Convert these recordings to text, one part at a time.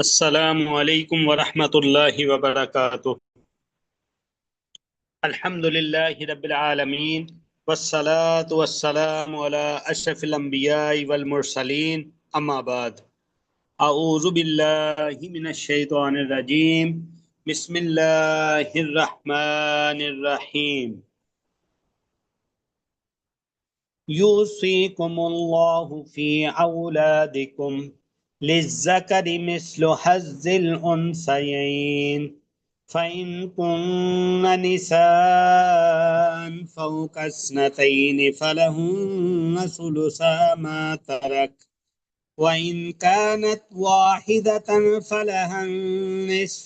السلام علیکم ورحمۃ اللہ وبرکاتہ۔ الحمد للہ رب العالمین والصلاة والسلام علی اشرف الانبیاء والمرسلین، اما بعد۔ اعوذ باللہ من الشیطان الرجیم، بسم اللہ الرحمن الرحیم۔ یوصیکم اللہ فی اولادکم للذکر مثل حظ الانثیین فإن كن نساء فوق اثنتين فلهن ثلثا ما ترك وإن كانت واحدة فلها النصف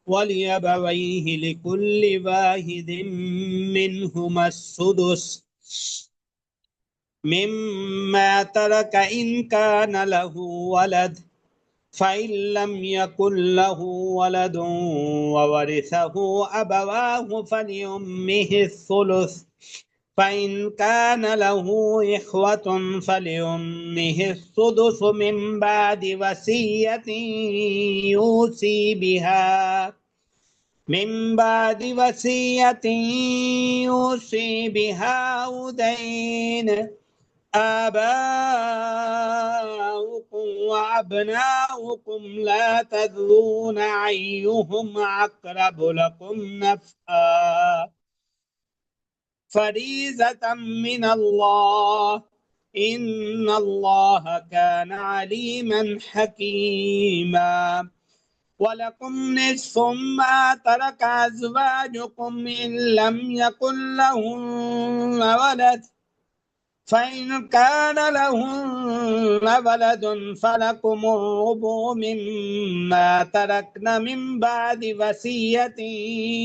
ولأبويه لكل واحد منهما السدس مما ترك إن كان له ولد فإن لم يكن له ولد وورثه أبواه فلأمه الثلث فإن كان له إخوة فلأمه السدس من بعد وصية يوصي بها أو دين آباؤكم وأبناؤكم لا تدرون أيهم أقرب لكم نفعا فريضة من الله إن الله كان عليما حكيما ولكم نصف ما ترك أزواجكم إن لم يكن لهن ولد فإن كان لهن ولد فلكم الربع مما تركن من بعد وصية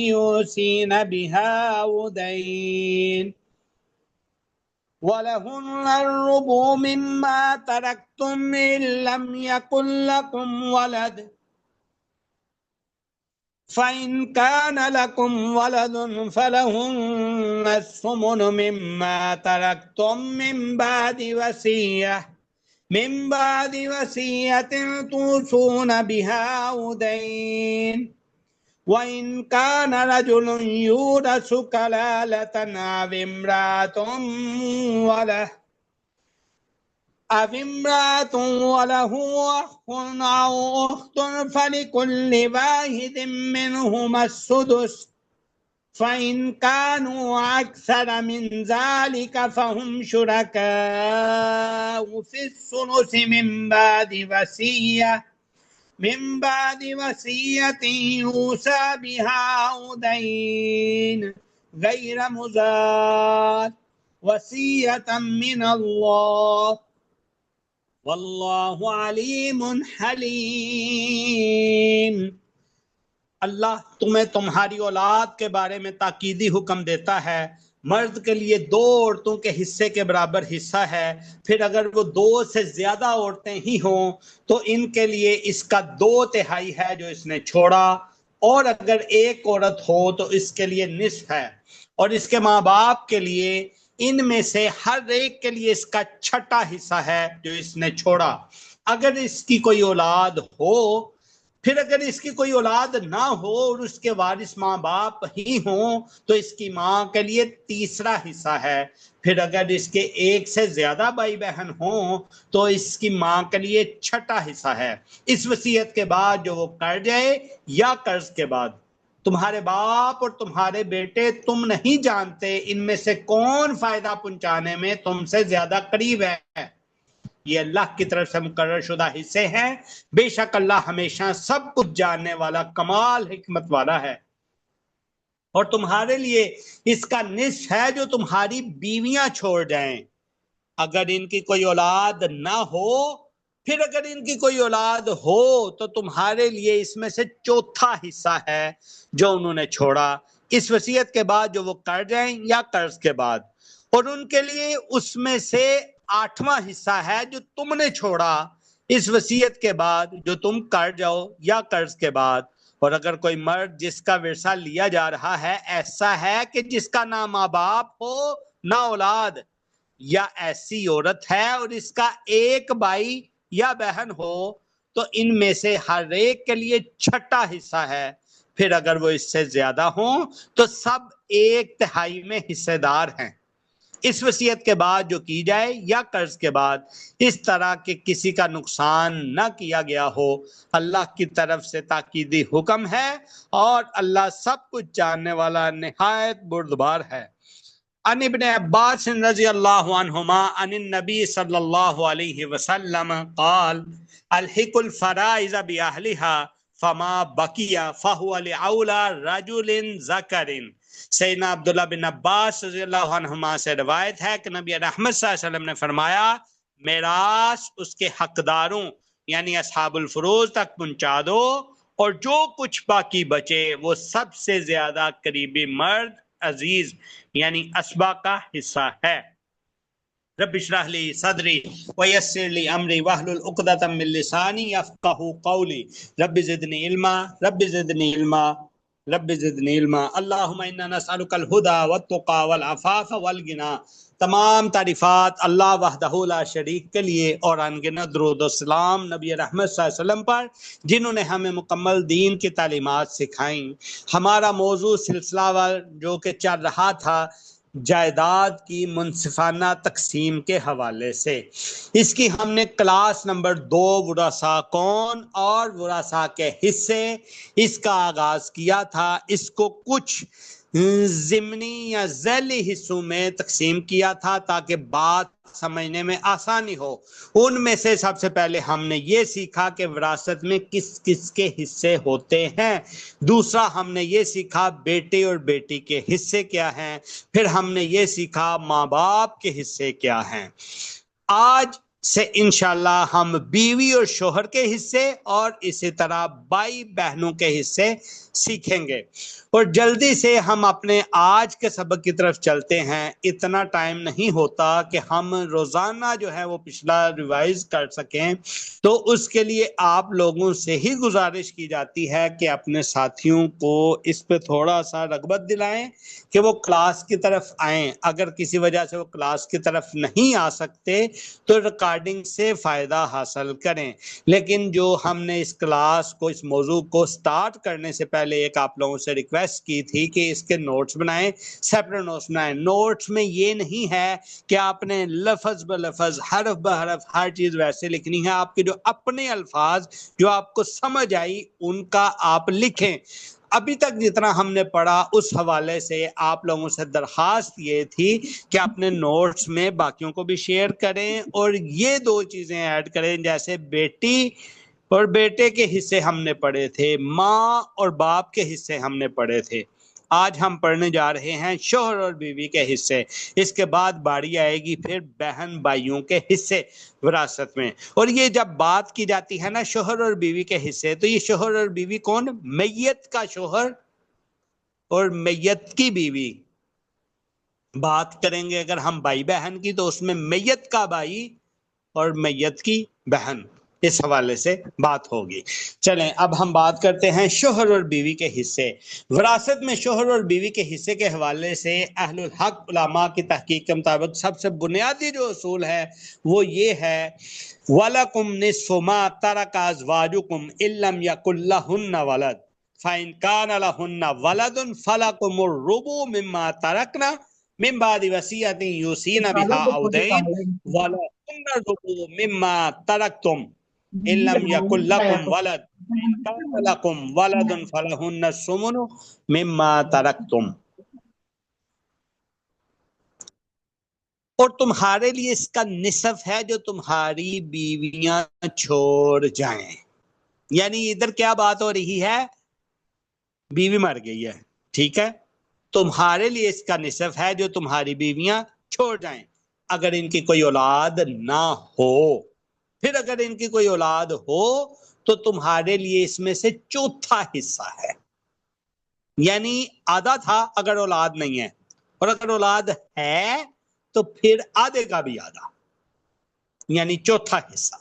يوصين بها أو دين ولهن الربع مما تركتم إن لم يكن لكم ولد فإن كان لكم ولد فلهن الثمن مما تركتم من بعد وصية توصون بها أو دين وإن كان رجل يورث كلالة أو امرأة وله أخ أو أخت فلكل واحد منهما السدس فإن كانوا أكثر من ذلك فهم شركاء في الثلث من بعد وصية يوصى بها أو دين غير مضار وصية من الله واللہ علیم حلیم۔ اللہ تمہیں تمہاری اولاد کے بارے میں تاکیدی حکم دیتا ہے۔ مرد کے لیے 2 عورتوں کے حصے کے برابر حصہ ہے، پھر اگر وہ 2 سے زیادہ عورتیں ہی ہوں تو ان کے لیے اس کا 2/3 ہے جو اس نے چھوڑا، اور اگر 1 عورت ہو تو اس کے لیے نصف ہے، اور اس کے ماں باپ کے لیے ان میں سے ہر ایک کے لیے اس کا 6واں حصہ ہے جو اس نے چھوڑا۔ اگر اس کی کوئی اولاد ہو، پھر اگر اس کی کوئی اولاد نہ ہو اور اس کے وارث ماں باپ ہی ہوں تو اس کی ماں کے لیے 3واں حصہ ہے، پھر اگر اس کے 1 سے زیادہ بھائی بہن ہوں تو اس کی ماں کے لیے 6واں حصہ ہے، اس وصیت کے بعد جو وہ کر جائے یا قرض کے بعد۔ تمہارے باپ اور تمہارے بیٹے تم نہیں جانتے ان میں سے کون فائدہ پہنچانے میں تم سے زیادہ قریب ہے، یہ اللہ کی طرف سے مقرر شدہ حصے ہیں، بے شک اللہ ہمیشہ سب کچھ جاننے والا کمال حکمت والا ہے۔ اور تمہارے لیے اس کا نصف ہے جو تمہاری بیویاں چھوڑ جائیں، اگر ان کی کوئی اولاد نہ ہو، پھر اگر ان کی کوئی اولاد ہو تو تمہارے لیے اس میں سے 4واں حصہ ہے جو انہوں نے چھوڑا، اس وصیت کے بعد جو وہ کر جائیں یا قرض کے بعد، اور ان کے لیے اس میں سے 8واں حصہ ہے جو تم نے چھوڑا اس وصیت کے بعد جو تم کر جاؤ یا قرض کے بعد۔ اور اگر کوئی مرد جس کا ورثہ لیا جا رہا ہے ایسا ہے کہ جس کا نہ ماں باپ ہو نہ اولاد، یا ایسی عورت ہے اور اس کا ایک بھائی یا بہن ہو، تو ان میں سے ہر ایک کے لیے چھٹا حصہ ہے، پھر اگر وہ اس سے زیادہ ہوں تو سب 1/3 میں حصے دار ہیں۔ اس وصیت کے بعد جو کی جائے یا قرض کے بعد اس طرح کہ کسی کا نقصان نہ کیا گیا ہو، اللہ کی طرف سے تاکیدی حکم ہے، اور اللہ سب کچھ جاننے والا نہایت بردبار ہے۔ عن ابن عباس رضی اللہ عنہما عن النبی صلی اللہ علیہ وسلم قال الحق الفرائض بأہلها فما بقی فهو لأولی رجل ذکر۔ سیدنا عبداللہ بن عباس رضی اللہ عنہما سے روایت ہے کہ نبی رحمت صلی اللہ علیہ وسلم نے فرمایا میراث اس کے حقداروں یعنی اصحاب الفروض تک پہنچا دو، اور جو کچھ باقی بچے وہ سب سے زیادہ قریبی مرد عزیز یعنی اسبا کا حصہ ہے۔ رب اشرح لی صدری ویسر لی امری واحلل عقدۃ من لسانی یفقہوا قولی رب زدنی علما رب زدنی علما رب زدنی علما اللہم انا نسألک الہدی والتقی والعفاف والغنی۔ تمام تعریفات اللہ وحدہ لا شریک کے لیے، اور انگنت درود و سلام نبی رحمت صلی اللہ علیہ وسلم پر جنہوں نے ہمیں مکمل دین کی تعلیمات سکھائیں۔ ہمارا موضوع سلسلہ جو کہ چل رہا تھا جائیداد کی منصفانہ تقسیم کے حوالے سے، اس کی ہم نے کلاس نمبر 2 ورثاء کون اور ورثاء کے حصے اس کا آغاز کیا تھا۔ اس کو کچھ ضمنی یا ذیلی حصوں میں تقسیم کیا تھا تاکہ بات سمجھنے میں آسانی ہو۔ ان میں سے سب سے پہلے ہم نے یہ سیکھا کہ وراثت میں کس کس کے حصے ہوتے ہیں، دوسرا ہم نے یہ سیکھا بیٹے اور بیٹی کے حصے کیا ہیں، پھر ہم نے یہ سیکھا ماں باپ کے حصے کیا ہیں۔ آج سے انشاءاللہ ہم بیوی اور شوہر کے حصے اور اسی طرح بھائی بہنوں کے حصے سیکھیں گے، اور جلدی سے ہم اپنے آج کے سبق کی طرف چلتے ہیں۔ اتنا ٹائم نہیں ہوتا کہ ہم روزانہ جو ہے وہ پچھلا ریوائز کر سکیں، تو اس کے لیے آپ لوگوں سے ہی گزارش کی جاتی ہے کہ اپنے ساتھیوں کو اس پہ تھوڑا سا رغبت دلائیں کہ وہ کلاس کی طرف آئیں۔ اگر کسی وجہ سے وہ کلاس کی طرف نہیں آ سکتے تو ریکارڈنگ سے فائدہ حاصل کریں، لیکن جو ہم نے اس کلاس کو اس موضوع کو سٹارٹ کرنے سے پہلے ایک آپ لوگوں سے ریکویسٹ کی تھی کہ اس کے نوٹس بنائیں، سیپریٹ نوٹس بنائیں۔ نوٹس میں یہ نہیں ہے کہ آپ نے لفظ بلفظ حرف بحرف ہر چیز ویسے لکھنی ہے، آپ کے جو اپنے الفاظ جو آپ کو سمجھ آئی ان کا آپ لکھیں۔ ابھی تک جتنا ہم نے پڑھا اس حوالے سے آپ لوگوں سے درخواست یہ تھی کہ اپنے نوٹس میں باقیوں کو بھی شیئر کریں، اور یہ 2 چیزیں ایڈ کریں، جیسے بیٹی اور بیٹے کے حصے ہم نے پڑھے تھے، ماں اور باپ کے حصے ہم نے پڑھے تھے۔ آج ہم پڑھنے جا رہے ہیں شوہر اور بیوی کے حصے، اس کے بعد باری آئے گی پھر بہن بھائیوں کے حصے وراثت میں۔ اور یہ جب بات کی جاتی ہے نا شوہر اور بیوی کے حصے، تو یہ شوہر اور بیوی کون؟ میت کا شوہر اور میت کی بیوی۔ بات کریں گے اگر ہم بھائی بہن کی تو اس میں میت کا بھائی اور میت کی بہن، اس حوالے سے بات ہوگی۔ چلیں اب ہم بات کرتے ہیں شوہر اور بیوی کے حصے۔ وراثت میں شوہر اور بیوی کے حصے کے حوالے سے اہل الحق علماء کی تحقیق کے مطابق سب سے بنیادی جو اصول ہے وہ یہ ہے وَلَكُمْ نِصْفُ مَا تَرَكَ أَزْوَاجُكُمْ إِن لَّمْ يَكُن لَّهُنَّ وَلَدٌ فَإِن كَانَ لَهُنَّ وَلَدٌ فَلَكُمُ الرُّبُعُ مِمَّا تَرَكْنَ مِن بَعْدِ وَصِيَّةٍ يُوصِينَ بِهَا أَوْ دَيْنٍ وَلَهُنَّ الرُّبُعُ مِمَّا تَرَكْتُمْ إِن لَّمْ يَكُن لَّكُمْ وَلَدٌ فَإِن كَانَ لَكُمْ وَلَدٌ فَلَهُنَّ الثُّمُنُ مِمَّا تَرَكْتُمْ۔ اور تمہارے لیے اس کا نصف ہے جو تمہاری بیویاں چھوڑ جائیں۔ یعنی ادھر کیا بات ہو رہی ہے؟ بیوی مر گئی ہے، ٹھیک ہے، تمہارے لیے اس کا نصف ہے جو تمہاری بیویاں چھوڑ جائیں اگر ان کی کوئی اولاد نہ ہو۔ پھر اگر ان کی کوئی اولاد ہو تو تمہارے لیے اس میں سے چوتھا حصہ ہے، یعنی آدھا تھا اگر اولاد نہیں ہے، اور اگر اولاد ہے تو پھر آدھے کا بھی آدھا، یعنی چوتھا حصہ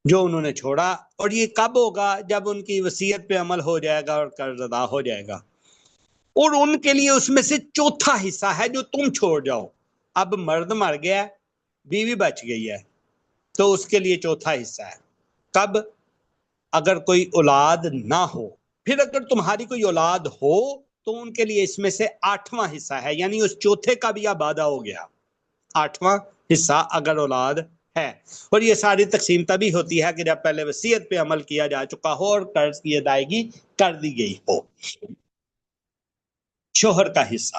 جو انہوں نے چھوڑا۔ اور یہ کب ہوگا؟ جب ان کی وصیت پہ عمل ہو جائے گا اور قرض ادا ہو جائے گا، اور ان کے لیے اس میں سے چوتھا حصہ ہے جو تم چھوڑ جاؤ۔ اب مرد مر گیا، بیوی بچ گئی ہے، تو اس کے لیے چوتھا حصہ ہے۔ کب؟ اگر کوئی اولاد نہ ہو، پھر اگر تمہاری کوئی اولاد ہو تو ان کے لیے اس میں سے 8واں حصہ ہے، یعنی اس چوتھے کا بھی اب آدھا ہو گیا، 8واں حصہ اگر اولاد ہے۔ اور یہ ساری تقسیم تبھی ہوتی ہے کہ جب پہلے وصیت پہ عمل کیا جا چکا ہو اور قرض کی ادائیگی کر دی گئی ہو۔ شوہر کا حصہ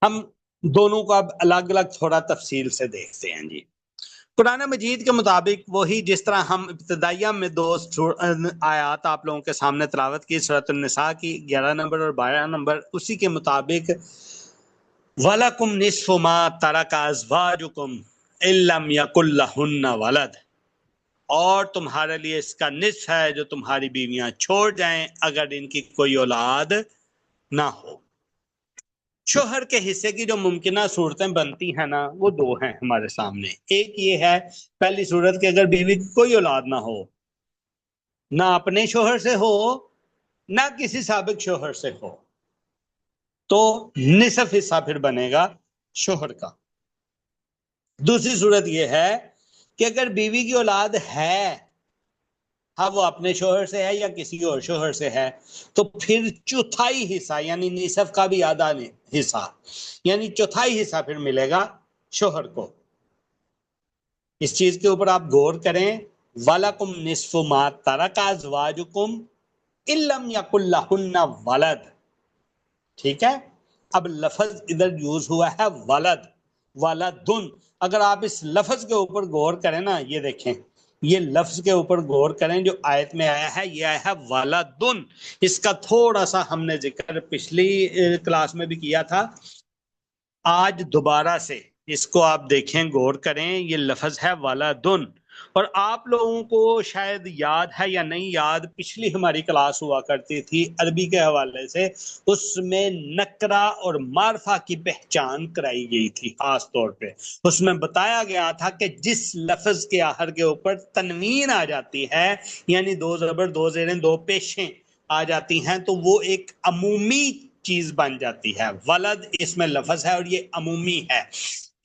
ہم دونوں کو اب الگ الگ تھوڑا تفصیل سے دیکھتے ہیں جی۔ قرآن مجید کے مطابق وہی جس طرح ہم ابتدائیہ میں دو آیات آپ لوگوں کے سامنے تلاوت کی، سورۃ النساء کی 11 نمبر اور 12 نمبر، اسی کے مطابق وَلَكُمْ نِصْفُ مَا تَرَكَ أَزْوَاجُكُمْ إِن لَّمْ يَكُن لَّهُنَّ وَلَدٌ، اور تمہارے لیے اس کا نصف ہے جو تمہاری بیویاں چھوڑ جائیں اگر ان کی کوئی اولاد نہ ہو۔ شوہر کے حصے کی جو ممکنہ صورتیں بنتی ہیں نا، وہ دو ہیں ہمارے سامنے۔ ایک یہ ہے پہلی صورت کہ اگر بیوی کی کوئی اولاد نہ ہو، نہ اپنے شوہر سے ہو نہ کسی سابق شوہر سے ہو، تو نصف حصہ پھر بنے گا شوہر کا۔ دوسری صورت یہ ہے کہ اگر بیوی کی اولاد ہے، ہاں وہ اپنے شوہر سے ہے یا کسی اور شوہر سے ہے، تو پھر چوتھائی حصہ یعنی نصف کا بھی آدھا حصہ یعنی چوتھائی حصہ پھر ملے گا شوہر کو۔ اس چیز کے اوپر آپ غور کریں، وَلَكُمْ نِصْفُ مَا تَرَكَ أَزْوَاجُكُمْ إِن لَّمْ يَكُن لَّهُنَّ وَلَدٌ، ٹھیک ہے؟ اب لفظ ادھر یوز ہوا ہے ولد، ولدن۔ اگر آپ اس لفظ کے اوپر غور کریں نا، یہ دیکھیں، یہ لفظ کے اوپر غور کریں جو آیت میں آیا ہے، یہ آیا ہے ولدن۔ اس کا تھوڑا سا ہم نے ذکر پچھلی کلاس میں بھی کیا تھا، آج دوبارہ سے اس کو آپ دیکھیں، غور کریں، یہ لفظ ہے ولدن۔ اور آپ لوگوں کو شاید یاد ہے یا نہیں یاد، پچھلی ہماری کلاس ہوا کرتی تھی عربی کے حوالے سے، اس میں نکرہ اور معرفہ کی پہچان کرائی گئی تھی۔ خاص طور پہ اس میں بتایا گیا تھا کہ جس لفظ کے آخر کے اوپر تنوین آ جاتی ہے، یعنی دو زبر دو زیریں دو پیشیں آ جاتی ہیں، تو وہ ایک عمومی چیز بن جاتی ہے۔ ولد اس میں لفظ ہے اور یہ عمومی ہے،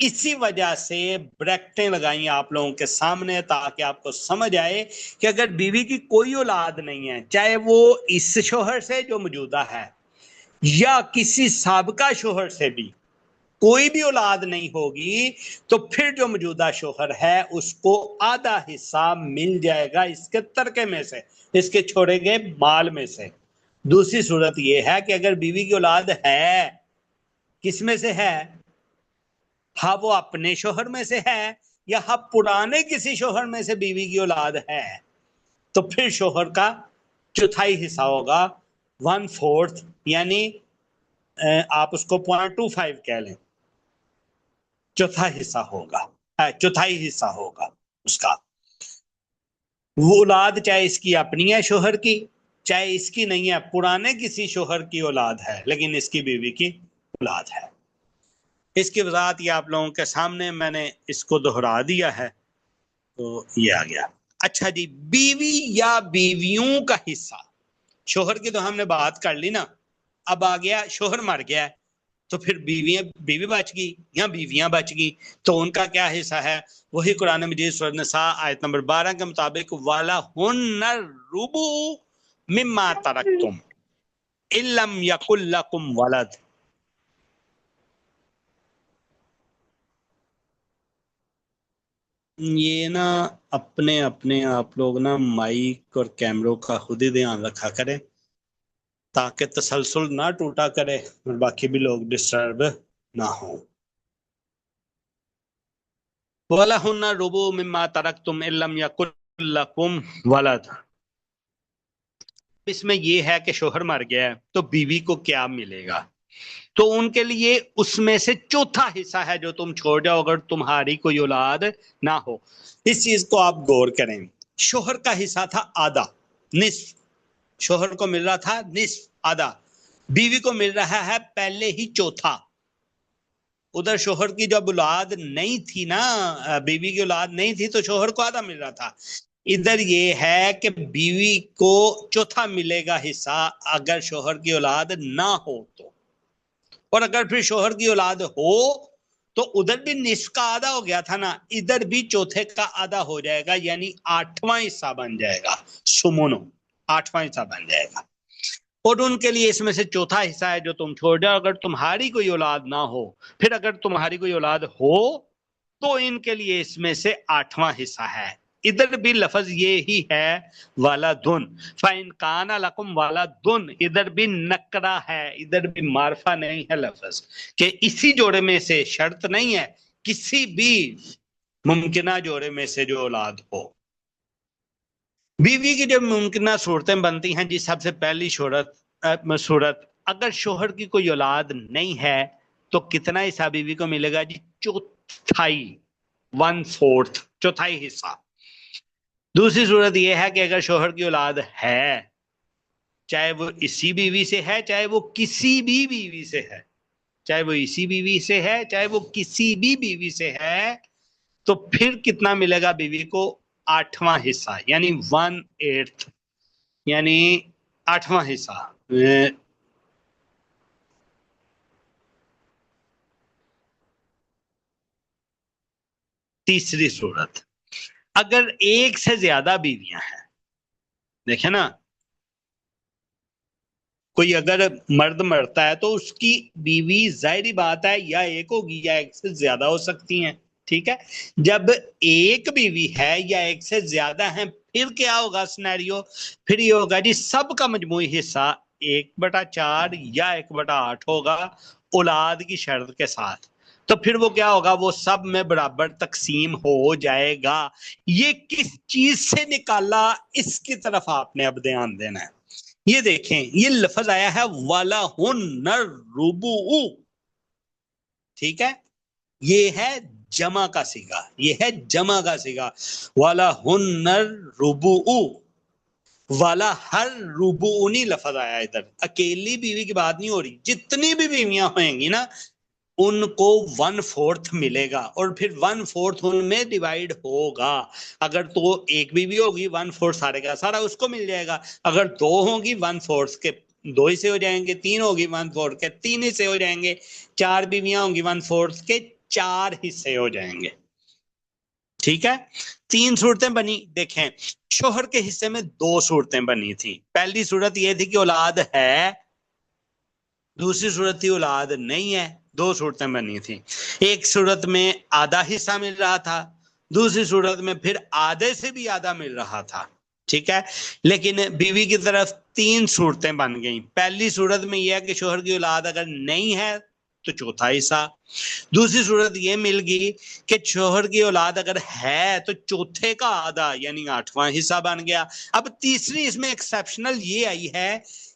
اسی وجہ سے بریکٹیں لگائیں آپ لوگوں کے سامنے تاکہ آپ کو سمجھ آئے کہ اگر بیوی کی کوئی اولاد نہیں ہے، چاہے وہ اس شوہر سے جو موجودہ ہے یا کسی سابقہ شوہر سے بھی کوئی بھی اولاد نہیں ہوگی، تو پھر جو موجودہ شوہر ہے اس کو آدھا حصہ مل جائے گا اس کے ترکے میں سے، اس کے چھوڑے گئے مال میں سے۔ دوسری صورت یہ ہے کہ اگر بیوی کی اولاد ہے، کس میں سے ہے؟ ہاں وہ اپنے شوہر میں سے ہے یا ہاں پرانے کسی شوہر میں سے بیوی کی اولاد ہے، تو پھر شوہر کا چوتھائی حصہ ہوگا، 1/4، یعنی آپ اس کو 0.25 کہہ لیں، چوتھائی حصہ ہوگا اس کا۔ وہ اولاد چاہے اس کی اپنی ہے شوہر کی، چاہے اس کی نہیں ہے، پرانے کسی شوہر کی اولاد ہے لیکن اس کی بیوی کی اولاد ہے۔ اس کی وضاحت یہ آپ لوگوں کے سامنے میں نے اس کو دہرا دیا ہے، تو یہ آ گیا۔ اچھا جی، بیوی یا بیویوں کا حصہ، شوہر کی تو ہم نے بات کر لی نا، اب آ گیا شوہر مر گیا ہے تو پھر بیوی بچ گئی یا بیویاں بچ گئی، تو ان کا کیا حصہ ہے؟ وہی قرآن مجید سورۃ النساء آیت نمبر 12 کے مطابق وَلَهُنَّ الرُّبُعُ مِمَّا تَرَكْتُمْ إِن لَّمْ يَكُن لَّكُمْ وَلَدٌ۔ یہ نا اپنے آپ لوگ نا مائک اور کیمروں کا خود ہی دھیان رکھا کریں تاکہ تسلسل نہ ٹوٹا کرے اور باقی بھی لوگ ڈسٹرب نہ ہوں۔ وَلَهُنَّ الرُّبُعُ مِمَّا تَرَكْتُمْ إِن لَّمْ يَكُن لَّكُمْ وَلَدٌ۔ اس میں یہ ہے کہ شوہر مر گیا ہے تو بیوی کو کیا ملے گا؟ تو ان کے لیے اس میں سے چوتھا حصہ ہے جو تم چھوڑ جاؤ اگر تمہاری کوئی اولاد نہ ہو۔ اس چیز کو آپ غور کریں، شوہر کا حصہ تھا آدھا، نصف، شوہر کو مل رہا تھا نصف، آدھا، بیوی کو مل رہا ہے پہلے ہی چوتھا۔ ادھر شوہر کی جب اولاد نہیں تھی نا، بیوی کی اولاد نہیں تھی تو شوہر کو آدھا مل رہا تھا، ادھر یہ ہے کہ بیوی کو چوتھا ملے گا حصہ اگر شوہر کی اولاد نہ ہو تو، اور اگر پھر شوہر کی اولاد ہو تو ادھر بھی نصف کا آدھا ہو گیا تھا نا, ادھر بھی چوتھے کا آدھا ہو جائے گا, یعنی 8واں حصہ بن جائے گا, سمونو 8واں حصہ بن جائے گا. اور ان کے لیے اس میں سے چوتھا حصہ ہے جو تم چھوڑ جاؤ اگر تمہاری کوئی اولاد نہ ہو. پھر اگر تمہاری کوئی اولاد ہو تو ان کے لیے اس میں سے 8واں حصہ ہے. ادھر بھی لفظ یہی ہے والدن, فَإِنْ كَانَ لَكُمْ وَلَدٌ, ادھر بھی نکرہ ہے, ادھر بھی معرفہ نہیں ہے لفظ, کہ اسی جوڑے میں سے شرط نہیں ہے, کسی بھی ممکنہ جوڑے میں سے جو اولاد ہو. بیوی کی جو ممکنہ صورتیں بنتی ہیں جی, سب سے پہلی صورت اگر شوہر کی کوئی اولاد نہیں ہے تو کتنا حصہ بیوی کو ملے گا جی؟ چوتھائی, 1/4, چوتھائی حصہ. دوسری صورت یہ ہے کہ اگر شوہر کی اولاد ہے, چاہے وہ اسی بیوی سے ہے چاہے وہ کسی بھی بیوی سے ہے, چاہے وہ اسی بیوی سے ہے چاہے وہ کسی بھی بیوی سے ہے, تو پھر کتنا ملے گا بیوی کو؟ 8واں حصہ, یعنی 1/8, یعنی 8واں حصہ. تیسری صورت اگر ایک سے زیادہ بیویاں ہیں, دیکھیں نا, کوئی اگر مرد مرتا ہے تو اس کی بیوی ظاہری بات ہے یا ایک ہوگی یا ایک سے زیادہ ہو سکتی ہیں, ٹھیک ہے. جب ایک بیوی ہے یا ایک سے زیادہ ہیں پھر کیا ہوگا سینیریو؟ پھر یہ ہوگا جی سب کا مجموعی حصہ 1/4 یا 1/8 ہوگا اولاد کی شرط کے ساتھ. تو پھر وہ کیا ہوگا؟ وہ سب میں برابر تقسیم ہو جائے گا. یہ کس چیز سے نکالا, اس کی طرف آپ نے اب دھیان دینا ہے. یہ دیکھیں, یہ لفظ آیا ہے وَلَهُنَّ الرُّبُعُ, ٹھیک ہے, یہ ہے جمع کا صیغہ, یہ ہے جمع کا صیغہ, وَلَهُنَّ الرُّبُعُ. والا ہر ربعونی لفظ آیا ادھر, اکیلی بیوی کی بات نہیں ہو رہی, جتنی بھی بیویاں ہوئیں گی نا ان کو 1/4 ملے گا, اور پھر 1/4 ان میں ڈیوائیڈ ہوگا. اگر تو ایک بیوی ہوگی 1/4 سارے کا سارا اس کو مل جائے گا, اگر 2 ہوگی 1/4 کے 2 حصے ہو جائیں گے, 3 ہوگی 1/4 کے 3 حصے ہو جائیں گے, 4 بیویاں ہوں گی 1/4 کے 4 حصے ہو جائیں گے, ٹھیک ہے. 3 صورتیں بنی. دیکھیں شوہر کے حصے میں 2 صورتیں بنی تھی. پہلی صورت یہ تھی کہ اولاد ہے, دوسری صورت تھی اولاد نہیں ہے. 2 صورتیں بنی تھی. ایک صورت میں آدھا حصہ مل رہا تھا, دوسری صورت میں پھر آدھے سے بھی آدھا مل رہا تھا, ٹھیک ہے. لیکن بیوی کی طرف 3 صورتیں بن گئیں. پہلی صورت میں یہ ہے کہ شوہر کی اولاد اگر نہیں ہے تو چوتھا حصہ. دوسری صورت یہ مل گئی کہ شوہر کی اولاد اگر ہے تو چوتھے کا آدھا یعنی 8واں حصہ بن گیا. اب تیسری اس میں ایکسیپشنل یہ آئی ہے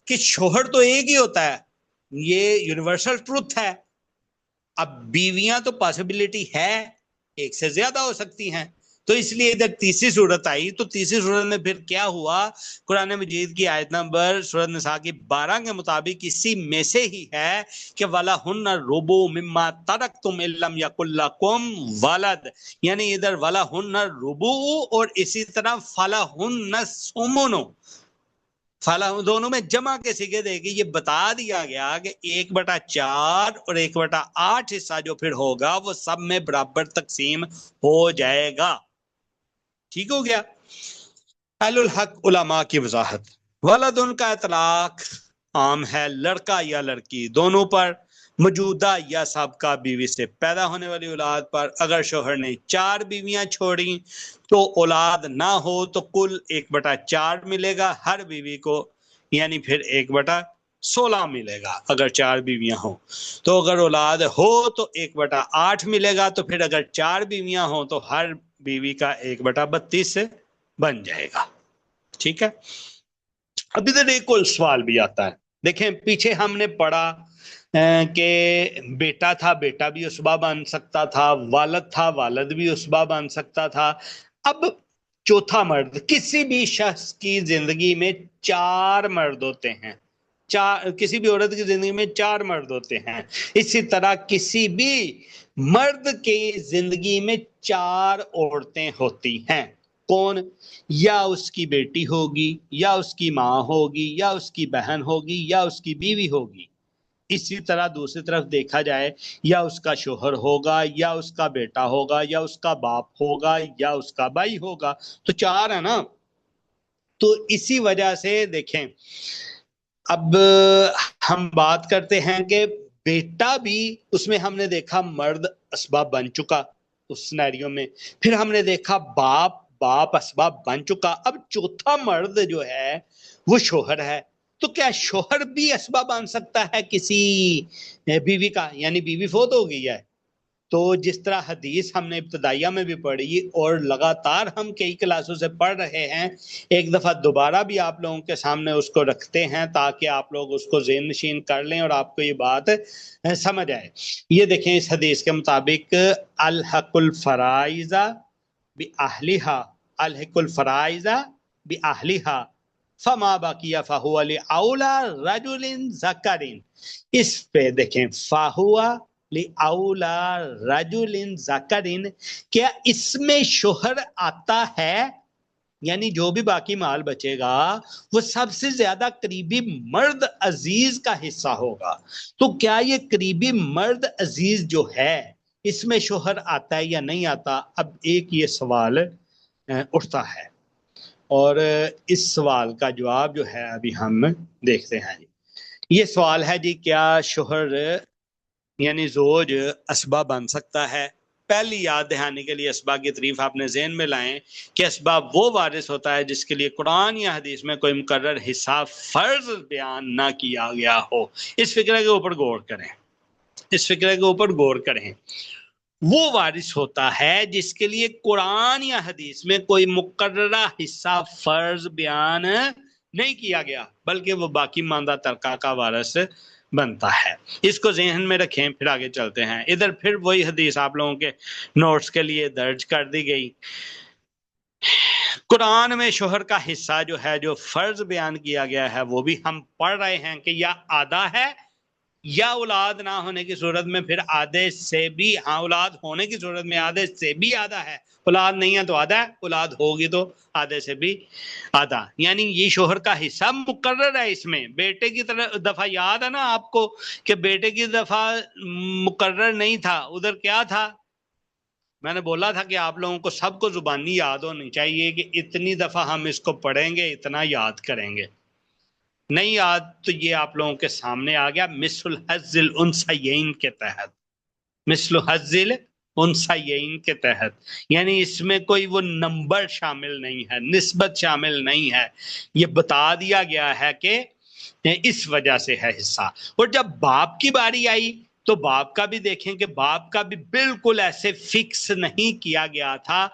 کہ شوہر تو ایک ہی ہوتا ہے, یہ یونیورسل ٹروتھ ہے. اب بیویاں تو پاسبلٹی ہے ایک سے زیادہ ہو سکتی ہیں, تو اس لیے ادھر تیسری صورت آئی. تو تیسری صورت میں پھر کیا ہوا؟ قرآن مجید کی آیت نمبر سورۃ نساء کی 12 کے مطابق اسی میں سے ہی ہے کہ وَلَهُنَّ الرُّبُعُ مِمَّا تَرَكْتُمْ إِن لَّمْ يَكُن لَّكُمْ وَلَدٌ, یعنی ادھر وَلَهُنَّ الرُّبُعُ اور اسی طرح فَلَهُنَّ الثُّمُنُ, دونوں میں جمع کے صیغے دے گی. یہ بتا دیا گیا کہ 1/4 اور 1/8 حصہ جو پھر ہوگا وہ سب میں برابر تقسیم ہو جائے گا, ٹھیک ہو گیا. اہل الحق علماء کی وضاحت. ولد ان کا اطلاق عام ہے لڑکا یا لڑکی دونوں پر, موجودہ یا سابقہ بیوی سے پیدا ہونے والی اولاد پر. اگر شوہر نے 4 بیویاں چھوڑی تو اولاد نہ ہو تو کل 1/4 ملے گا ہر بیوی کو, یعنی پھر 1/16 ملے گا اگر 4 بیویاں ہوں. تو اگر اولاد ہو تو 1/8 ملے گا, تو پھر اگر 4 بیویاں ہوں تو ہر بیوی کا 1/32 بن جائے گا, ٹھیک ہے. اب ادھر ایک اور سوال بھی آتا ہے. دیکھیں پیچھے ہم نے پڑھا کہ بیٹا تھا, بیٹا بھی عصبہ بن سکتا تھا, والد تھا, والد بھی عصبہ بن سکتا تھا. اب چوتھا مرد, کسی بھی شخص کی زندگی میں 4 مرد ہوتے ہیں, کسی بھی عورت کی زندگی میں 4 مرد ہوتے ہیں. اسی طرح کسی بھی مرد کی زندگی میں 4 عورتیں ہوتی ہیں. کون؟ یا اس کی بیٹی ہوگی, یا اس کی ماں ہوگی, یا اس کی بہن ہوگی, یا اس کی بیوی ہوگی. اسی طرح دوسری طرف دیکھا جائے یا اس کا شوہر ہوگا یا اس کا بیٹا ہوگا یا اس کا باپ ہوگا یا اس کا بھائی ہوگا، تو 4 ہے نا. تو اسی وجہ سے دیکھیں اب ہم بات کرتے ہیں کہ بیٹا بھی اس میں ہم نے دیکھا مرد اسباب بن چکا اس سینیریو میں، پھر ہم نے دیکھا باپ اسباب بن چکا، اب چوتھا مرد جو ہے وہ شوہر ہے. تو کیا شوہر بھی اسباب بن سکتا ہے کسی بیوی کا؟ یعنی بیوی فوت ہو گئی ہے تو جس طرح حدیث ہم نے ابتدائیہ میں بھی پڑھی اور لگاتار ہم کئی کلاسوں سے پڑھ رہے ہیں، ایک دفعہ دوبارہ بھی آپ لوگوں کے سامنے اس کو رکھتے ہیں تاکہ آپ لوگ اس کو ذہن نشین کر لیں اور آپ کو یہ بات سمجھ آئے. یہ دیکھیں اس حدیث کے مطابق الحق الفرائض بأہلہا، الحق الفرائض بأہلہا فما بقی فہو لأولی رجل ذکر. اس پہ دیکھیں فہو لأولی رجل ذکر، کیا اس میں شوہر آتا ہے؟ یعنی جو بھی باقی مال بچے گا وہ سب سے زیادہ قریبی مرد عزیز کا حصہ ہوگا. تو کیا یہ قریبی مرد عزیز جو ہے اس میں شوہر آتا ہے یا نہیں آتا؟ اب ایک یہ سوال اٹھتا ہے اور اس سوال کا جواب جو ہے ابھی ہم دیکھتے ہیں. یہ سوال ہے جی کیا شوہر یعنی زوج اسباب بن سکتا ہے؟ پہلی یاد دہانی کے لیے اسباب کی تعریف آپ نے ذہن میں لائیں کہ اسباب وہ وارث ہوتا ہے جس کے لیے قرآن یا حدیث میں کوئی مقرر حصہ فرض بیان نہ کیا گیا ہو. اس فکرے کے اوپر غور کریں، اس فکرے کے اوپر غور کریں. وہ وارث ہوتا ہے جس کے لیے قرآن یا حدیث میں کوئی مقررہ حصہ فرض بیان نہیں کیا گیا بلکہ وہ باقی ماندہ ترکہ کا وارث بنتا ہے. اس کو ذہن میں رکھیں، پھر آگے چلتے ہیں. ادھر پھر وہی حدیث آپ لوگوں کے نوٹس کے لیے درج کر دی گئی. قرآن میں شوہر کا حصہ جو ہے جو فرض بیان کیا گیا ہے وہ بھی ہم پڑھ رہے ہیں کہ یا آدھا ہے یا اولاد نہ ہونے کی صورت میں پھر آدھے سے بھی، ہاں اولاد ہونے کی صورت میں آدھے سے بھی آدھا ہے، اولاد نہیں ہے تو آدھا ہے، اولاد ہوگی تو آدھے سے بھی آدھا. یعنی یہ شوہر کا حصہ مقرر ہے. اس میں بیٹے کی دفعہ یاد ہے نا آپ کو کہ بیٹے کی دفعہ مقرر نہیں تھا، ادھر کیا تھا؟ میں نے بولا تھا کہ آپ لوگوں کو سب کو زبانی یاد ہونی چاہیے کہ اتنی دفعہ ہم اس کو پڑھیں گے اتنا یاد کریں گے. نہیں یاد تو یہ آپ لوگوں کے سامنے آ گیا مثل حظ الانثیین کے تحت، مثل حظ الانثیین کے تحت. یعنی اس میں کوئی وہ نمبر شامل نہیں ہے، نسبت شامل نہیں ہے، یہ بتا دیا گیا ہے کہ اس وجہ سے ہے حصہ. اور جب باپ کی باری آئی تو باپ کا بھی دیکھیں کہ باپ کا بھی بالکل ایسے فکس نہیں کیا گیا تھا.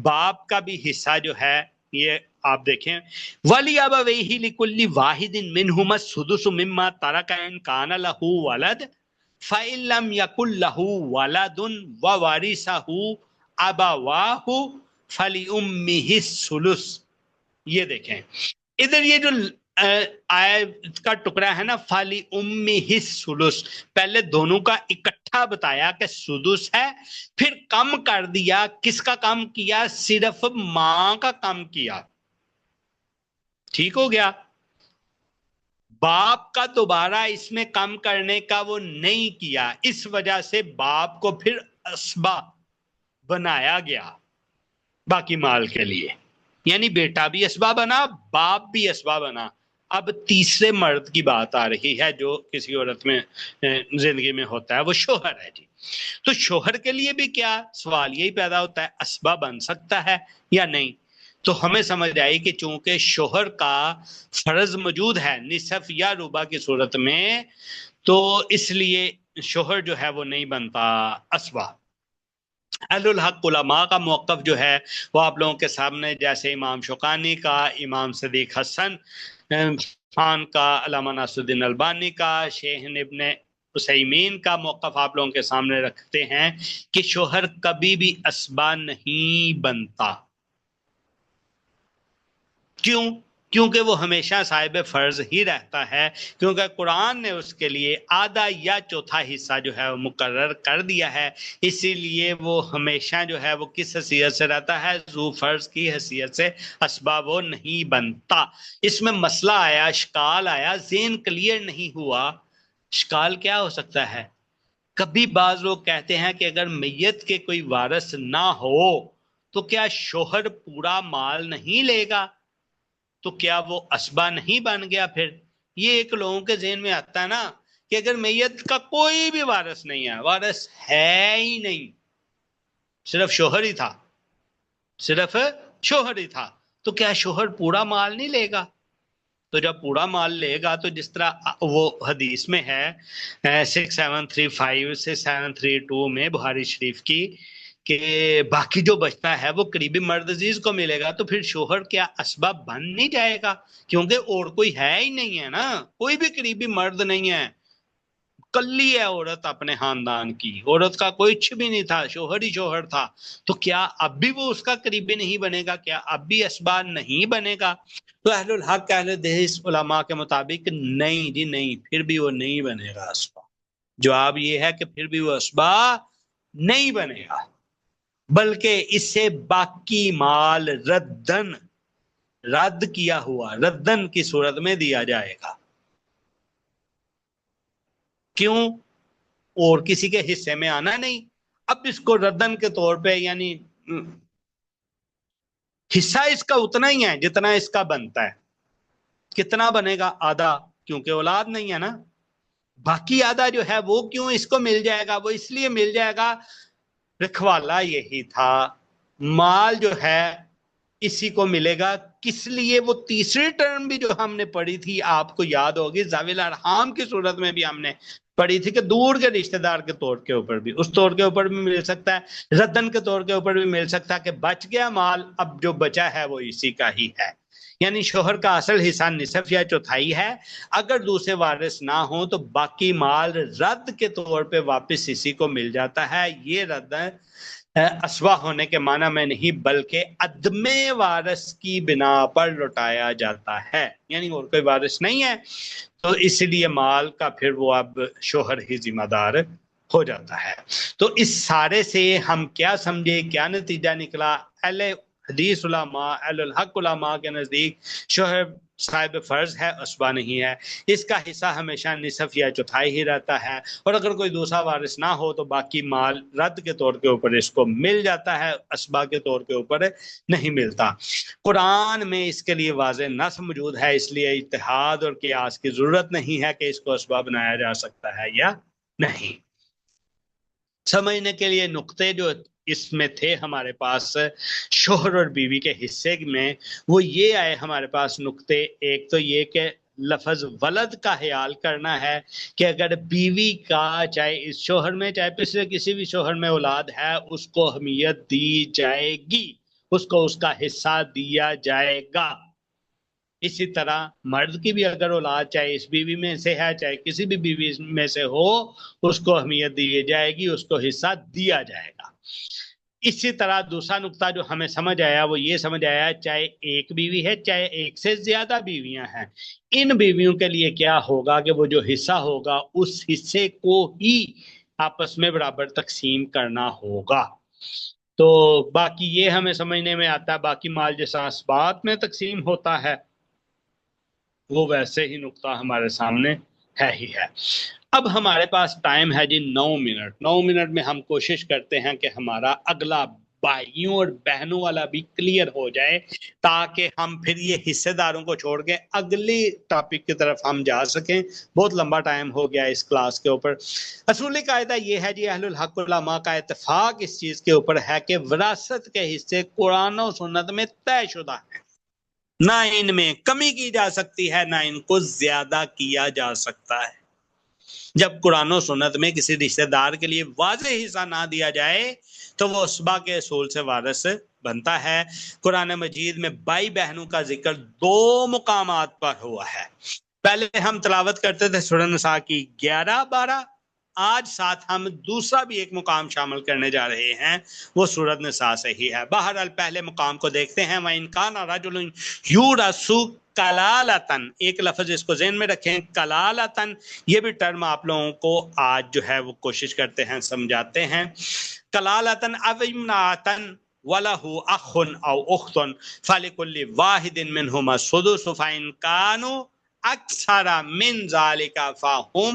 باپ کا بھی حصہ جو ہے یہ آپ دیکھیں وَلِأَبَوَيْهِ لِكُلِّ وَاحِدٍ مِّنْهُمَا السُّدُسُ مِمَّا تَرَكَ إِن كَانَ لَهُ وَلَدٌ فَإِن لَّمْ يَكُن لَّهُ وَلَدٌ وَوَرِثَهُ أَبَوَاهُ فَلِأُمِّهِ الثُّلُثُ. یہ دیکھیں ادھر یہ جو آیت کا ٹکڑا ہے نا فَلِأُمِّهِ الثُّلُث، پہلے دونوں کا اکٹھا بتایا کہ سدس ہے، پھر کم کر دیا. کس کا کم کیا؟ صرف ماں کا کم کیا. ٹھیک ہو گیا. باپ کا دوبارہ اس میں کم کرنے کا وہ نہیں کیا، اس وجہ سے باپ کو پھر اسبا بنایا گیا باقی مال کے لیے. یعنی بیٹا بھی اسبا بنا، باپ بھی اسبا بنا. اب تیسرے مرد کی بات آ رہی ہے جو کسی عورت میں زندگی میں ہوتا ہے، وہ شوہر ہے جی. تو شوہر کے لیے بھی کیا سوال یہی پیدا ہوتا ہے اسبا بن سکتا ہے یا نہیں؟ تو ہمیں سمجھ آئی کہ چونکہ شوہر کا فرض موجود ہے نصف یا ربع کی صورت میں، تو اس لیے شوہر جو ہے وہ نہیں بنتا اسبا. اہل الحق علماء کا موقف جو ہے وہ آپ لوگوں کے سامنے، جیسے امام شوکانی کا، امام صدیق حسن خان کا، علامہ ناصر الدین البانی کا، شیخ ابن عثیمین کا موقف آپ لوگوں کے سامنے رکھتے ہیں کہ شوہر کبھی بھی اسبا نہیں بنتا. کیوں؟ کیونکہ وہ ہمیشہ صاحب فرض ہی رہتا ہے، کیونکہ قرآن نے اس کے لیے آدھا یا چوتھا حصہ جو ہے وہ مقرر کر دیا ہے. اسی لیے وہ ہمیشہ جو ہے وہ کس حیثیت سے رہتا ہے؟ ذو فرض کی حیثیت سے اسباب وہ نہیں بنتا. اس میں مسئلہ آیا، اشکال آیا، ذہن کلیئر نہیں ہوا اشکال کیا ہو سکتا ہے؟ کبھی بعض لوگ کہتے ہیں کہ اگر میت کے کوئی وارث نہ ہو تو کیا شوہر پورا مال نہیں لے گا؟ تو کیا وہ اسبہ نہیں بن گیا؟ پھر یہ ایک لوگوں کے ذہن میں آتا ہے نا کہ اگر میت کا کوئی بھی وارث نہیں ہے، وارث ہے ہی نہیں، صرف شوہر ہی تھا، صرف شوہر ہی تھا، تو کیا شوہر پورا مال نہیں لے گا؟ تو جب پورا مال لے گا تو جس طرح وہ حدیث میں ہے 6735 سے 732 میں بخاری شریف کی کہ باقی جو بچتا ہے وہ قریبی مرد عزیز کو ملے گا، تو پھر شوہر کیا اسباب بن نہیں جائے گا؟ کیونکہ اور کوئی ہے ہی نہیں ہے نا، کوئی بھی قریبی مرد نہیں ہے، کلی ہے عورت اپنے خاندان کی، عورت کا کوئی کچھ بھی نہیں تھا، شوہر ہی شوہر تھا، تو کیا اب بھی وہ اس کا قریبی نہیں بنے گا؟ کیا اب بھی اسباب نہیں بنے گا؟ تو اہل الحق اہل حدیث علماء کے مطابق نہیں جی نہیں، پھر بھی وہ نہیں بنے گا اسباب۔ جواب یہ ہے کہ پھر بھی وہ اسباب نہیں بنے گا، بلکہ اس سے باقی مال رد کیا ہوا ردن کی صورت میں دیا جائے گا۔ کیوں؟ اور کسی کے حصے میں آنا نہیں، اب اس کو ردن کے طور پہ یعنی حصہ اس کا اتنا ہی ہے جتنا اس کا بنتا ہے۔ کتنا بنے گا؟ آدھا، کیونکہ اولاد نہیں ہے نا۔ باقی آدھا جو ہے وہ کیوں اس کو مل جائے گا؟ وہ اس لیے مل جائے گا، رکھوالا یہی تھا، مال جو ہے اسی کو ملے گا۔ کس لیے؟ وہ تیسری ٹرم بھی جو ہم نے پڑھی تھی آپ کو یاد ہوگی، ذوی الارحام کی صورت میں بھی ہم نے پڑھی تھی کہ دور کے رشتہ دار کے طور کے اوپر بھی، اس طور کے اوپر بھی مل سکتا ہے، ردن کے طور کے اوپر بھی مل سکتا ہے کہ بچ گیا مال، اب جو بچا ہے وہ اسی کا ہی ہے، یعنی شوہر کا اصل حصہ نصف یا چوتھائی ہے، اگر دوسرے وارث نہ ہوں تو باقی مال رد کے طور پہ واپس اسی کو مل جاتا ہے۔ یہ رد اسوا ہونے کے معنی میں نہیں، بلکہ عدم وارث کی بنا پر لوٹایا جاتا ہے، یعنی اور کوئی وارث نہیں ہے تو اس لیے مال کا پھر وہ اب شوہر ہی ذمہ دار ہو جاتا ہے۔ تو اس سارے سے ہم کیا سمجھے، کیا نتیجہ نکلا؟ اہل حدیث علماء، اہل الحق علماء کے نزدیک شوہر صاحب فرض ہے، اسبہ نہیں ہے، اس کا حصہ ہمیشہ نصف یا چوتھائی ہی رہتا ہے، اور اگر کوئی دوسرا وارث نہ ہو تو باقی مال رد کے طور کے اوپر اس کو مل جاتا ہے، اسبہ کے طور کے اوپر نہیں ملتا۔ قرآن میں اس کے لیے واضح نص موجود ہے، اس لیے اجتہاد اور قیاس کی ضرورت نہیں ہے کہ اس کو اسبہ بنایا جا سکتا ہے یا نہیں۔ سمجھنے کے لیے نقطے جو اس میں تھے ہمارے پاس شوہر اور بیوی کے حصے میں، وہ یہ آئے ہمارے پاس نقطے۔ ایک تو یہ کہ لفظ ولد کا خیال کرنا ہے کہ اگر بیوی کا چاہے اس شوہر میں چاہے پچھلے کسی بھی شوہر میں اولاد ہے، اس کو اہمیت دی جائے گی، اس کو اس کا حصہ دیا جائے گا۔ اسی طرح مرد کی بھی اگر اولاد چاہے اس بیوی میں سے ہے چاہے کسی بھی بیوی میں سے ہو، اس کو اہمیت دی جائے گی، اس کو حصہ دیا جائے گا۔ اسی طرح دوسرا نقطہ جو ہمیں سمجھ آیا وہ یہ سمجھ آیا، چاہے ایک بیوی ہے چاہے ایک سے زیادہ بیویاں ہیں، ان بیویوں کے لیے کیا ہوگا کہ وہ جو حصہ ہوگا اس حصے کو ہی آپس میں برابر تقسیم کرنا ہوگا۔ تو باقی یہ ہمیں سمجھنے میں آتا ہے، باقی مال جیسا اسبات میں تقسیم ہوتا ہے وہ ویسے ہی نقطہ ہمارے سامنے ہے ہی ہے۔ اب ہمارے پاس ٹائم ہے جی 9 منٹ۔ 9 منٹ میں ہم کوشش کرتے ہیں کہ ہمارا اگلا بھائیوں اور بہنوں والا بھی کلیئر ہو جائے، تاکہ ہم پھر یہ حصے داروں کو چھوڑ کے اگلی ٹاپک کی طرف ہم جا سکیں۔ بہت لمبا ٹائم ہو گیا اس کلاس کے اوپر۔ اصولی قاعدہ یہ ہے جی، اہل الحق علماء کا اتفاق اس چیز کے اوپر ہے کہ وراثت کے حصے قرآن و سنت میں طے شدہ ہیں، نہ ان میں کمی کی جا سکتی ہے نہ ان کو زیادہ کیا جا سکتا ہے۔ جب قرآن و سنت میں کسی رشتہ دار کے لیے واضح حصہ نہ دیا جائے تو وہ اسبہ کے اصول سے وارث بنتا ہے۔ قرآن مجید میں بھائی بہنوں کا ذکر 2 مقامات پر ہوا ہے۔ پہلے ہم تلاوت کرتے تھے سورہ نساء کی 11-12، آج ساتھ ہم دوسرا بھی ایک مقام شامل کرنے جا رہے ہیں، وہ سورۃ نساء سے ہی ہے۔ بہرحال پہلے مقام کو دیکھتے ہیں۔ وَإِن كَانَ رَجُلٌ يُورَثُ کلالتن، ایک لفظ اس کو ذہن میں رکھیں، کلالتن، یہ بھی ٹرم آپ لوگوں کو آج جو ہے وہ کوشش کرتے ہیں سمجھاتے ہیں۔ کلالتن او امراتن وَلَهُ أَخٌ أَوْ أُخْتٌ فَلِكُلِّ وَاحِدٍ مِّنْهُمَا السُّدُسُ فَإِن كَانُوا أَكْثَرَ مِنْ ذَلِكَ فَهُمْ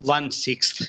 1/6,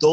2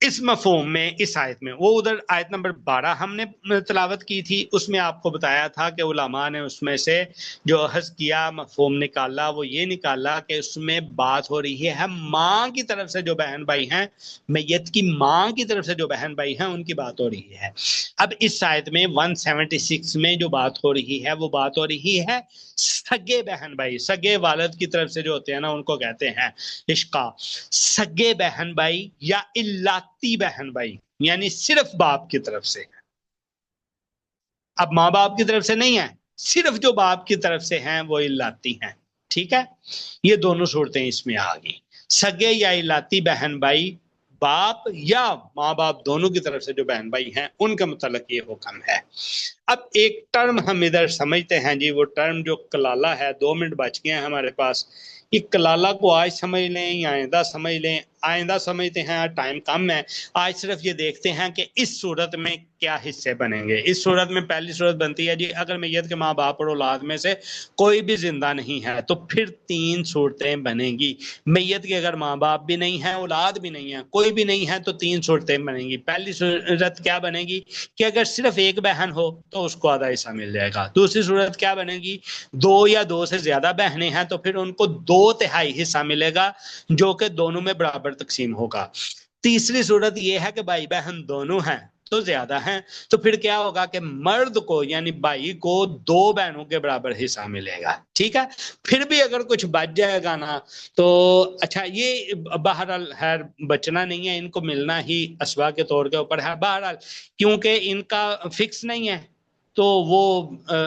اس مفہوم میں اس آیت میں وہ ادھر آیت نمبر 12 ہم نے تلاوت کی تھی، اس میں آپ کو بتایا تھا کہ علماء نے اس میں سے جو اخذ کیا مفہوم نکالا وہ یہ نکالا کہ اس میں بات ہو رہی ہے ماں کی طرف سے جو بہن بھائی ہیں، میت کی ماں کی طرف سے جو بہن بھائی ہیں ان کی بات ہو رہی ہے۔ اب اس آیت میں 176 میں جو بات ہو رہی ہے وہ بات ہو رہی ہے سگے بہن بھائی، سگے والد کی طرف سے جو ہوتے ہیں نا ان کو کہتے ہیں اشقا، سگے بہن بھائی یا الاتی بہن بھائی، یعنی صرف باپ کی طرف سے۔ اب ماں باپ کی طرف سے نہیں ہے، صرف جو باپ کی طرف سے ہیں وہ الاتی ہیں، ٹھیک ہے؟ یہ دونوں صورتیں اس میں آ گئی، سگے یا الاتی بہن بھائی، باپ یا ماں باپ دونوں کی طرف سے جو بہن بھائی ہیں ان کا متعلق یہ حکم ہے۔ اب ایک ٹرم ہم ادھر سمجھتے ہیں جی، وہ ٹرم جو کلالہ ہے، 2 منٹ بچ گئے ہیں ہمارے پاس، یہ کلالہ کو آج سمجھ لیں یا آئندہ سمجھ لیں، آئندہ سمجھتے ہیں، ٹائم کم ہے، آج صرف یہ دیکھتے ہیں کہ اس صورت میں کیا حصے بنیں گے۔ اس صورت میں پہلی صورت بنتی ہے جی اگر میت کے ماں باپ اور اولاد میں سے کوئی بھی زندہ نہیں ہے تو پھر 3 صورتیں بنیں گی۔ میت کے اگر ماں باپ بھی نہیں ہے، اولاد بھی نہیں ہے، کوئی بھی نہیں ہے تو 3 صورتیں بنیں گی۔ پہلی صورت کیا بنے گی کہ اگر صرف ایک بہن ہو تو اس کو آدھا حصہ مل جائے گا۔ دوسری صورت کیا بنے گی، 2 یا 2 سے زیادہ بہنیں ہیں تو پھر ان کو 2/3 حصہ ملے گا جو کہ دونوں میں برابر تقسیم ہوگا۔ تیسری صورت یہ ہے کہ بھائی بہن دونوں ہیں تو زیادہ ہیں، تو پھر کیا ہوگا کہ مرد کو یعنی بھائی کو 2 بہنوں کے برابر حصہ ملے گا، ٹھیک ہے؟ پھر بھی اگر کچھ بچ جائے گا نا تو اچھا، یہ بہرحال خیر بچنا نہیں ہے، ان کو ملنا ہی اسبا کے طور کے اوپر ہے، بہرحال کیونکہ ان کا فکس نہیں ہے تو وہ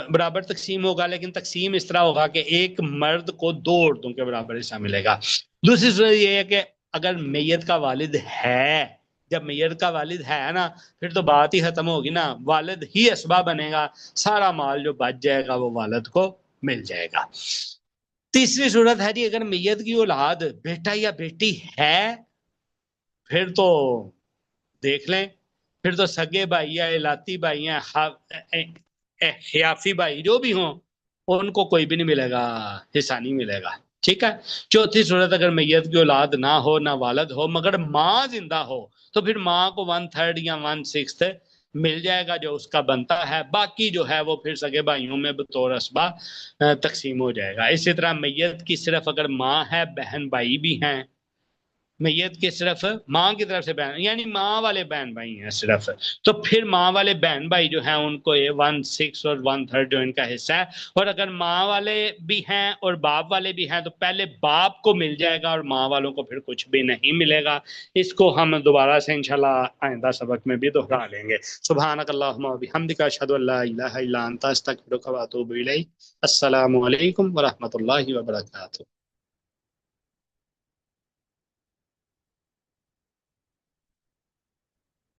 برابر تقسیم ہوگا، لیکن تقسیم اس طرح ہوگا کہ ایک مرد کو 2 عورتوں کے برابر حصہ ملے گا۔ دوسری صورت یہ ہے کہ اگر میت کا والد ہے، جب میت کا والد ہے نا پھر تو بات ہی ختم ہوگی نا، والد ہی اسباب بنے گا، سارا مال جو بچ جائے گا وہ والد کو مل جائے گا۔ تیسری صورت ہے جی اگر میت کی اولاد بیٹا یا بیٹی ہے پھر تو دیکھ لیں، پھر تو سگے بھائی یا الاتی بھائی ہیں، حیافی بھائی جو بھی ہوں ان کو کوئی بھی نہیں ملے گا، حصہ نہیں ملے گا، ٹھیک ہے؟ چوتھی صورت اگر میت کی اولاد نہ ہو نہ والد ہو مگر ماں زندہ ہو تو پھر ماں کو 1/3 یا 1/6 مل جائے گا جو اس کا بنتا ہے، باقی جو ہے وہ پھر سگے بھائیوں میں بطور اسبا تقسیم ہو جائے گا۔ اسی طرح میت کی صرف اگر ماں ہے، بہن بھائی بھی ہیں، میت کے صرف ماں کی طرف سے بہن یعنی ماں والے بہن بھائی ہیں صرف، تو پھر ماں والے بہن بھائی جو ہیں ان کو 1/6 اور 1/3 جو ان کا حصہ ہے، اور اگر ماں والے بھی ہیں اور باپ والے بھی ہیں تو پہلے باپ کو مل جائے گا اور ماں والوں کو پھر کچھ بھی نہیں ملے گا۔ اس کو ہم دوبارہ سے انشاءاللہ آئندہ سبق میں بھی دہرا لیں گے۔ سبحانک اللہم و بحمدک، اشہد ان لا الہ الا انت، استغفرک و اتوب الیک۔ السلام علیکم ورحمۃ اللہ وبرکاتہ۔